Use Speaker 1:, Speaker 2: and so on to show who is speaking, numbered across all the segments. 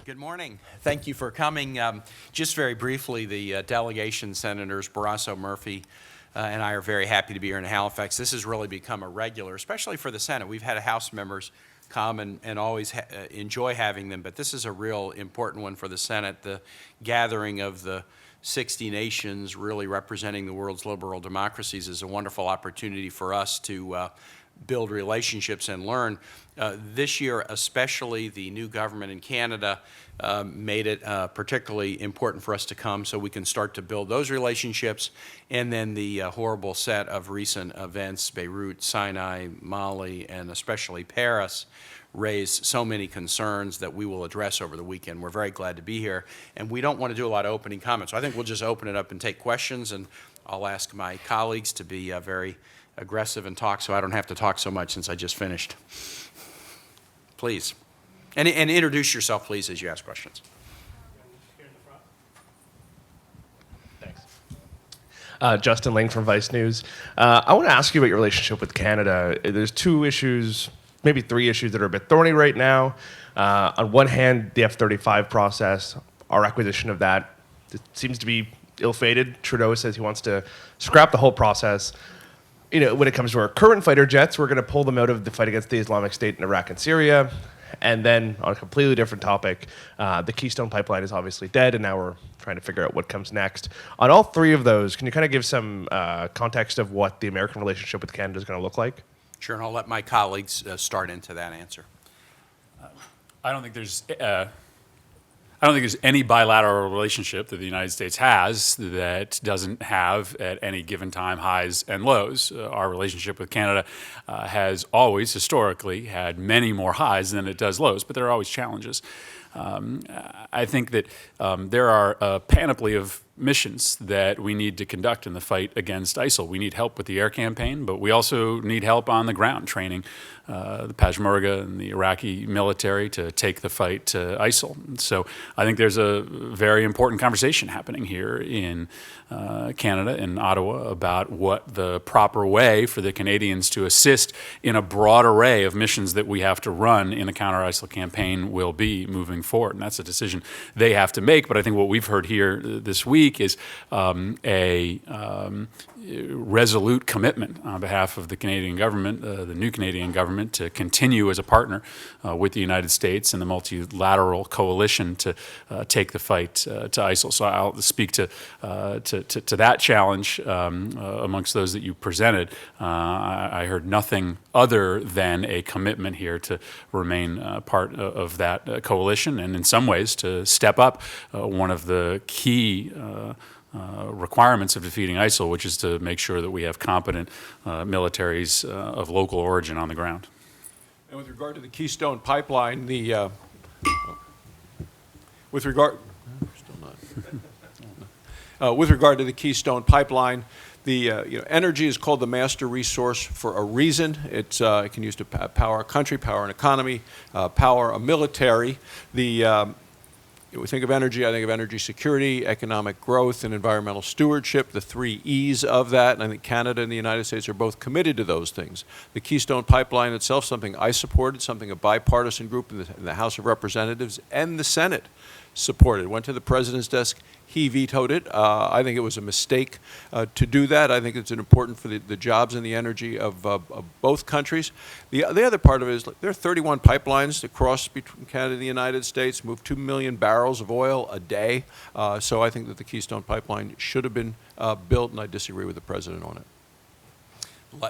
Speaker 1: Good morning. Thank you for coming. Just very briefly, the delegation, Senators Barrasso, Murphy, and I are very happy to be here in Halifax. This has really become a regular, especially for the Senate. We've had House members come and always enjoy having them, but this is a real important one for the Senate. The gathering of the 60 nations really representing the world's liberal democracies is a wonderful opportunity for us to build relationships and learn. This year, especially, the new government in Canada made it particularly important for us to come so we can start to build those relationships. And then the horrible set of recent events, Beirut, Sinai, Mali, and especially Paris, raised so many concerns that we will address over the weekend. We're very glad to be here. And we don't want to do a lot of opening comments. So I think we'll just open it up and take questions. And I'll ask my colleagues to be very aggressive and talk so I don't have to talk so much since I just finished. Please. And introduce yourself, please, as you ask questions.
Speaker 2: Thanks. Justin Ling from Vice News. I want to ask you about your relationship with Canada. There's two issues, maybe three issues that are a bit thorny right now. On one hand, the F-35 process, our acquisition of that, it seems to be ill-fated. Trudeau says he wants to scrap the whole process. You know, when it comes to our current fighter jets, we're going to pull them out of the fight against the Islamic State in Iraq and Syria. And then on a completely different topic, the Keystone Pipeline is obviously dead, and now we're trying to figure out what comes next. On all three of those, can you kind of give some context of what the American relationship with Canada is going to look like?
Speaker 1: Sure, and I'll let my colleagues start into that answer.
Speaker 3: I don't think there's any bilateral relationship that the United States has that doesn't have at any given time highs and lows. Our relationship with Canada has always historically had many more highs than it does lows, but there are always challenges. I think that there are a panoply of missions that we need to conduct in the fight against ISIL. We need help with the air campaign, but we also need help on the ground, training the Peshmerga and the Iraqi military to take the fight to ISIL. And so I think there's a very important conversation happening here in Canada, in Ottawa, about what the proper way for the Canadians to assist in a broad array of missions that we have to run in a counter-ISIL campaign will be moving forward. And that's a decision they have to make. But I think what we've heard here this week is a resolute commitment on behalf of the Canadian government, the new Canadian government, to continue as a partner with the United States and the multilateral coalition to take the fight to ISIL. So I'll speak to that challenge amongst those that you presented. I heard nothing other than a commitment here to remain part of that coalition, and in some ways to step up one of the key requirements of defeating ISIL, which is to make sure that we have competent militaries of local origin on the ground.
Speaker 4: And with regard to the Keystone Pipeline, with regard to the Keystone Pipeline, energy is called the master resource for a reason. It can use to power a country, power an economy, power a military. We think of energy, I think of energy security, economic growth, and environmental stewardship, the three E's of that. And I think Canada and the United States are both committed to those things. The Keystone Pipeline itself, something I supported, something a bipartisan group in the House of Representatives and the Senate supported. Went to the president's desk. He vetoed it. I think it was a mistake to do that. I think it's important for the jobs and the energy of both countries. The other part of it is there are 31 pipelines that cross between Canada and the United States, move 2 million barrels of oil a day. So I think that the Keystone Pipeline should have been built, and I disagree with the president on it.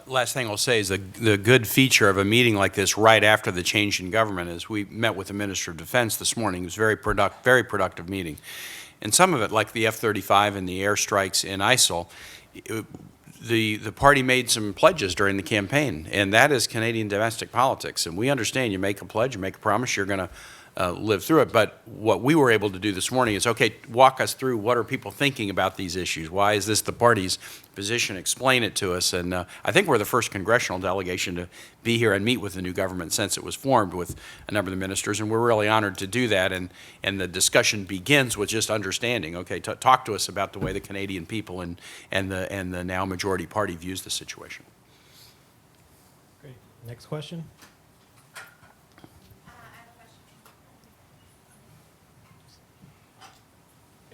Speaker 1: Last thing I'll say is the good feature of a meeting like this right after the change in government is we met with the Minister of Defense this morning. It was a very productive meeting. And some of it, like the F-35 and the airstrikes in ISIL, the party made some pledges during the campaign, and that is Canadian domestic politics. And we understand you make a pledge, you make a promise, you're going to live through it. But what we were able to do this morning is, okay, walk us through what are people thinking about these issues? Why is this the party's position? Explain it to us. And I think we're the first congressional delegation to be here and meet with the new government since it was formed with a number of the ministers, and we're really honored to do that. And the discussion begins with just understanding, okay, talk to us about the way the Canadian people and the now majority party views the situation.
Speaker 5: Great. Next question.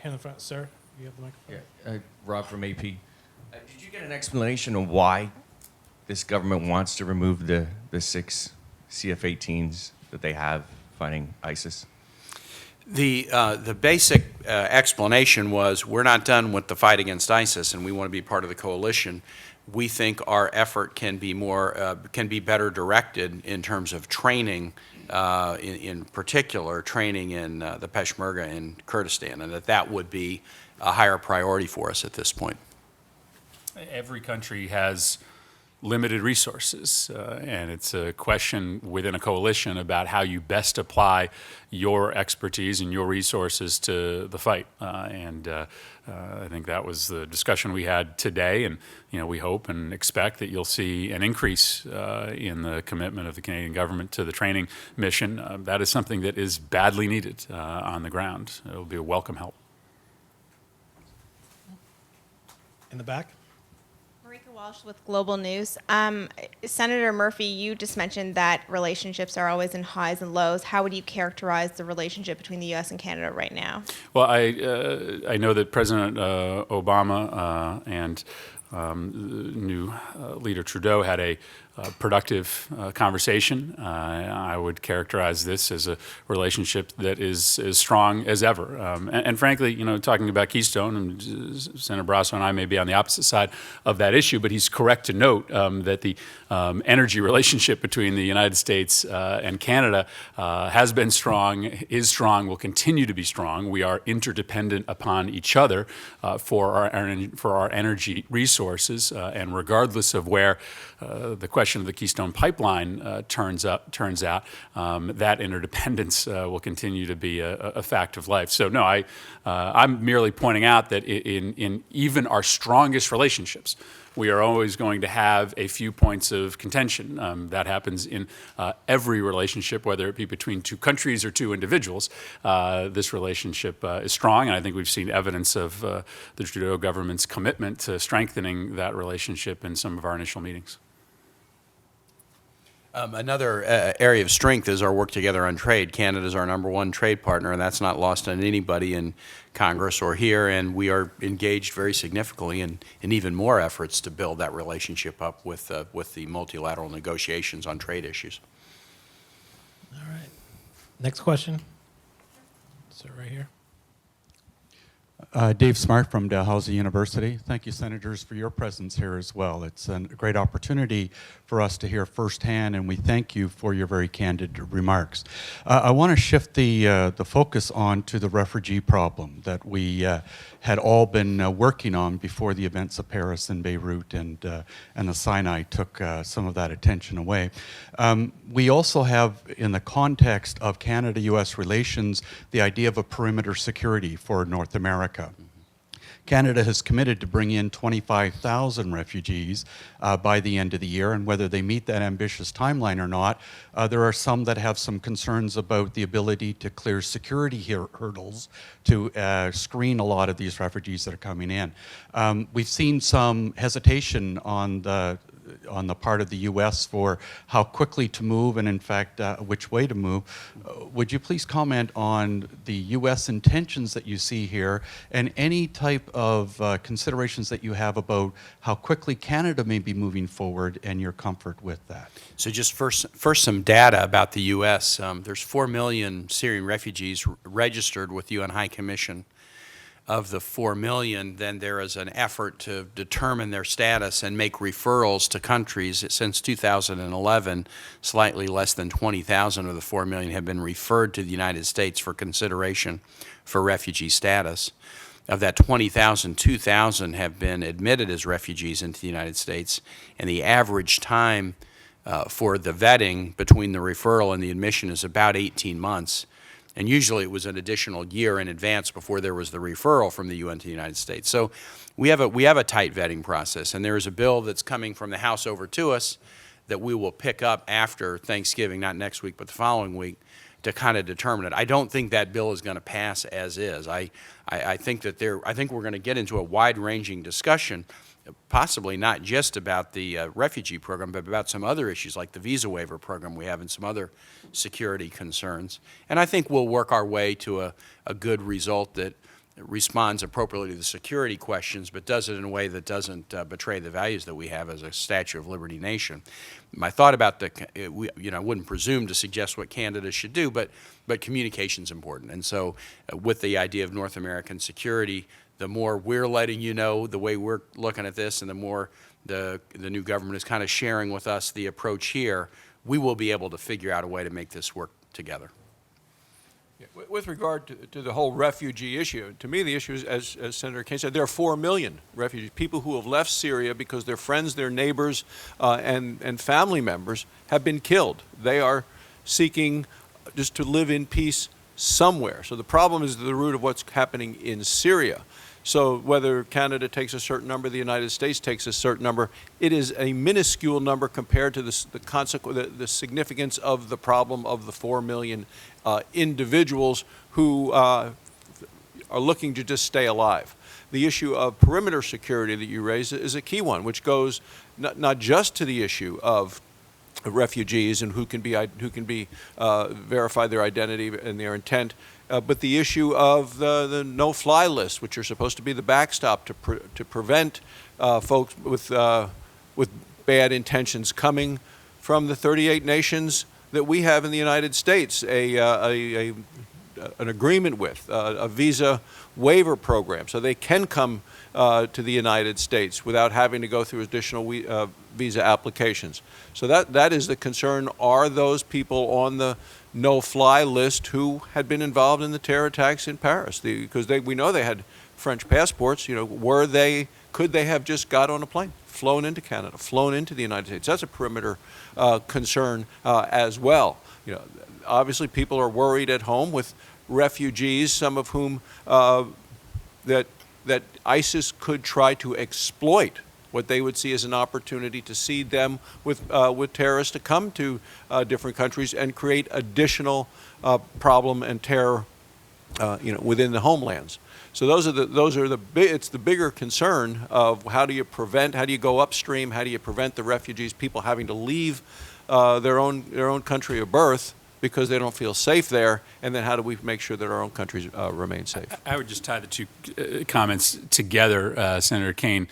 Speaker 5: here in the front, sir. You have the microphone.
Speaker 6: Yeah, Rob from AP. Did you get an explanation of why this government wants to remove the 6 CF-18s that they have fighting ISIS?
Speaker 1: The basic explanation was we're not done with the fight against ISIS, and we want to be part of the coalition. We think our effort can be better directed in terms of training, in particular training in the Peshmerga in Kurdistan, and that would be a higher priority for us at this point.
Speaker 3: Every country has limited resources, and it's a question within a coalition about how you best apply your expertise and your resources to the fight. I think that was the discussion we had today, and we hope and expect that you'll see an increase in the commitment of the Canadian government to the training mission. That is something that is badly needed on the ground. It will be a welcome help.
Speaker 5: In the back.
Speaker 7: Marika Walsh with Global News. Senator Murphy, you just mentioned that relationships are always in highs and lows. How would you characterize the relationship between the U.S. and Canada right now?
Speaker 3: Well, I know that President Obama and new leader Trudeau had a productive conversation. I would characterize this as a relationship that is as strong as ever. And frankly, talking about Keystone, and Senator Barrasso and I may be on the opposite side of that issue, but he's correct to note that the energy relationship between the United States and Canada has been strong, is strong, will continue to be strong. We are interdependent upon each other for our energy resources, and regardless of where the question of the Keystone Pipeline turns out, that interdependence will continue to be a fact of life. So no, I'm merely pointing out that in even our strongest relationships, we are always going to have a few points of contention. That happens in every relationship, whether it be between two countries or two individuals. This relationship is strong, and I think we've seen evidence of the Trudeau government's commitment to strengthening that relationship in some of our initial meetings.
Speaker 1: Another area of strength is our work together on trade. Canada is our #1 trade partner, and that's not lost on anybody in Congress or here, and we are engaged very significantly in even more efforts to build that relationship up with the multilateral negotiations on trade issues.
Speaker 5: All right. Next question. Sir, right here.
Speaker 8: Dave Smart from Dalhousie University. Thank you, Senators, for your presence here as well. It's a great opportunity for us to hear firsthand, and we thank you for your very candid remarks. I want to shift the focus on to the refugee problem that we had all been working on before the events of Paris and Beirut and the Sinai took some of that attention away. We also have, in the context of Canada-U.S. relations, the idea of a perimeter security for North America. Canada has committed to bring in 25,000 refugees by the end of the year, and whether they meet that ambitious timeline or not, there are some that have some concerns about the ability to clear security hurdles to screen a lot of these refugees that are coming in. We've seen some hesitation on the part of the U.S. for how quickly to move and, in fact, which way to move. Would you please comment on the U.S. intentions that you see here and any type of considerations that you have about how quickly Canada may be moving forward and your comfort with that?
Speaker 1: So just first some data about the U.S. There's 4 million Syrian refugees registered with the UN High Commission. Of the 4 million, then there is an effort to determine their status and make referrals to countries. Since 2011, slightly less than 20,000 of the 4 million have been referred to the United States for consideration for refugee status. Of that 20,000, 2,000 have been admitted as refugees into the United States, and the average time for the vetting between the referral and the admission is about 18 months. And usually it was an additional year in advance before there was the referral from the UN to the United States. So we have a tight vetting process, and there is a bill that's coming from the House over to us that we will pick up after Thanksgiving, not next week, but the following week, to kind of determine it. I don't think that bill is going to pass as is. I think we're going to get into a wide-ranging discussion, possibly not just about the refugee program, but about some other issues like the visa waiver program we have and some other security concerns. And I think we'll work our way to a good result that responds appropriately to the security questions, but does it in a way that doesn't betray the values that we have as a Statue of Liberty nation. My thought about I wouldn't presume to suggest what Canada should do, but communication's important. And so with the idea of North American security, the more we're letting you know the way we're looking at this, and the more the new government is kind of sharing with us the approach here, we will be able to figure out a way to make this work together.
Speaker 4: With regard to the whole refugee issue, to me the issue is, as Senator Kaine said, there are 4 million refugees, people who have left Syria because their friends, their neighbors, and family members have been killed. They are seeking just to live in peace somewhere. So the problem is the root of what's happening in Syria. So whether Canada takes a certain number, the United States takes a certain number, it is a minuscule number compared to the significance of the problem of the 4 million individuals who are looking to just stay alive. The issue of perimeter security that you raised is a key one, which goes not just to the issue of refugees and who can be verify their identity and their intent, but the issue of the no-fly list, which are supposed to be the backstop to prevent folks with bad intentions coming from the 38 nations that we have in the United States an agreement with, a visa waiver program, so they can come to the United States without having to go through additional visa applications. So that is the concern. Are those people on the no-fly list who had been involved in the terror attacks in Paris? Because we know they had French passports. Could they have just got on a plane, flown into Canada, flown into the United States? That's a perimeter concern as well. Obviously people are worried at home with refugees, some of whom that ISIS could try to exploit what they would see as an opportunity to seed them with terrorists to come to different countries and create additional problem and terror, within the homelands. So it's the bigger concern of how do you go upstream, how do you prevent the refugees, people having to leave their own country of birth because they don't feel safe there, and then how do we make sure that our own countries remain safe?
Speaker 3: I would just tie the two comments together. Senator Kaine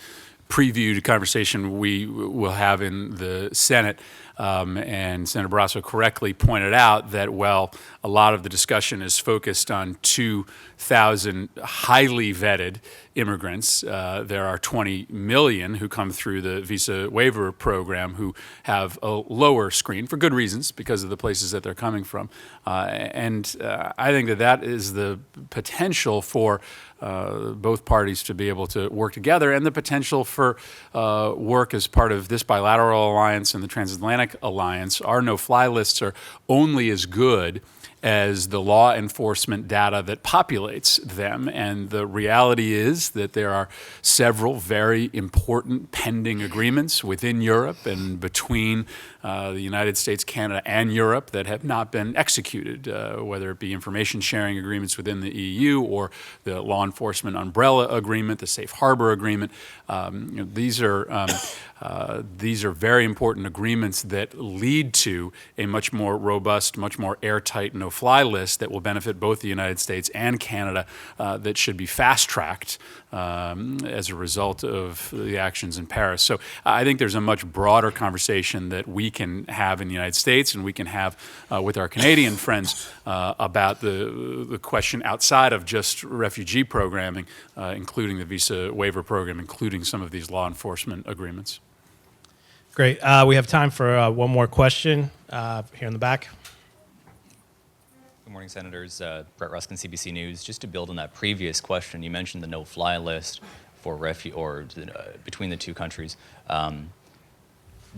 Speaker 3: previewed a conversation we will have in the Senate, and Senator Barrasso correctly pointed out that, well, a lot of the discussion is focused on 2,000 highly vetted immigrants. There are 20 million who come through the visa waiver program who have a lower screen for good reasons because of the places that they're coming from. And I think that is the potential for both parties to be able to work together, and the potential for work as part of this bilateral alliance and the transatlantic alliance. Our no-fly lists are only as good as the law enforcement data that populates them. And the reality is that there are several very important pending agreements within Europe and between the United States, Canada, and Europe that have not been executed, whether it be information sharing agreements within the EU or the law enforcement umbrella agreement, the safe harbor agreement. These are very important agreements that lead to a much more robust, much more airtight no-fly list that will benefit both the United States and Canada, that should be fast-tracked as a result of the actions in Paris. So I think there's a much broader conversation that we can have in the United States and we can have with our Canadian friends about the question outside of just refugee programming, including the visa waiver program, including some of these law enforcement agreements.
Speaker 5: Great. We have time for one more question here in the back.
Speaker 9: Good morning, Senators. Brett Ruskin, CBC News. Just to build on that previous question, you mentioned the no-fly list for between the two countries.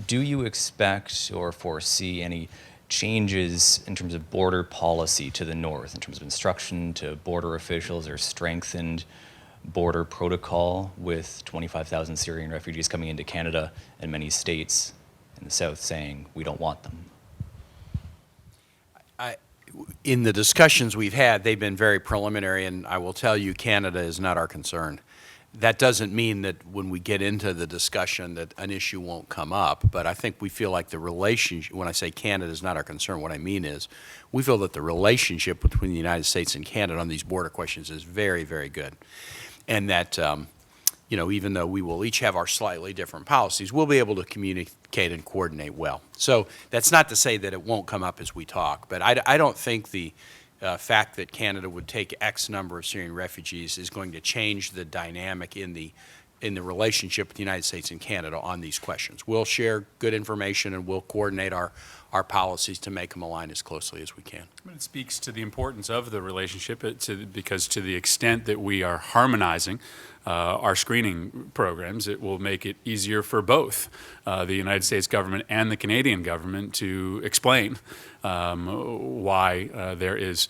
Speaker 9: Do you expect or foresee any changes in terms of border policy to the north, in terms of instruction to border officials or strengthened border protocol with 25,000 Syrian refugees coming into Canada and many states in the south saying we don't want them?
Speaker 1: In the discussions we've had, they've been very preliminary, and I will tell you, Canada is not our concern. That doesn't mean that when we get into the discussion that an issue won't come up, but I think we feel like the relationship, when I say Canada is not our concern, what I mean is we feel that the relationship between the United States and Canada on these border questions is very, very good. And that, even though we will each have our slightly different policies, we'll be able to communicate and coordinate well. So that's not to say that it won't come up as we talk, but I don't think the fact that Canada would take X number of Syrian refugees is going to change the dynamic in the relationship with the United States and Canada on these questions. We'll share good information and we'll coordinate our policies to make them align as closely as we can.
Speaker 3: It speaks to the importance of the relationship because to the extent that we are harmonizing our screening programs, it will make it easier for both the United States government and the Canadian government to explain why there is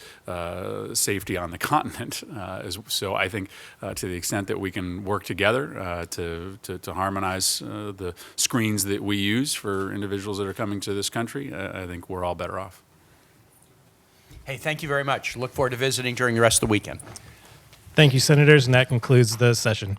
Speaker 3: safety on the continent. So I think to the extent that we can work together to harmonize the screens that we use for individuals that are coming to this country, I think we're all better off.
Speaker 1: Hey, thank you very much. Look forward to visiting during the rest of the weekend.
Speaker 5: Thank you, Senators, and that concludes the session.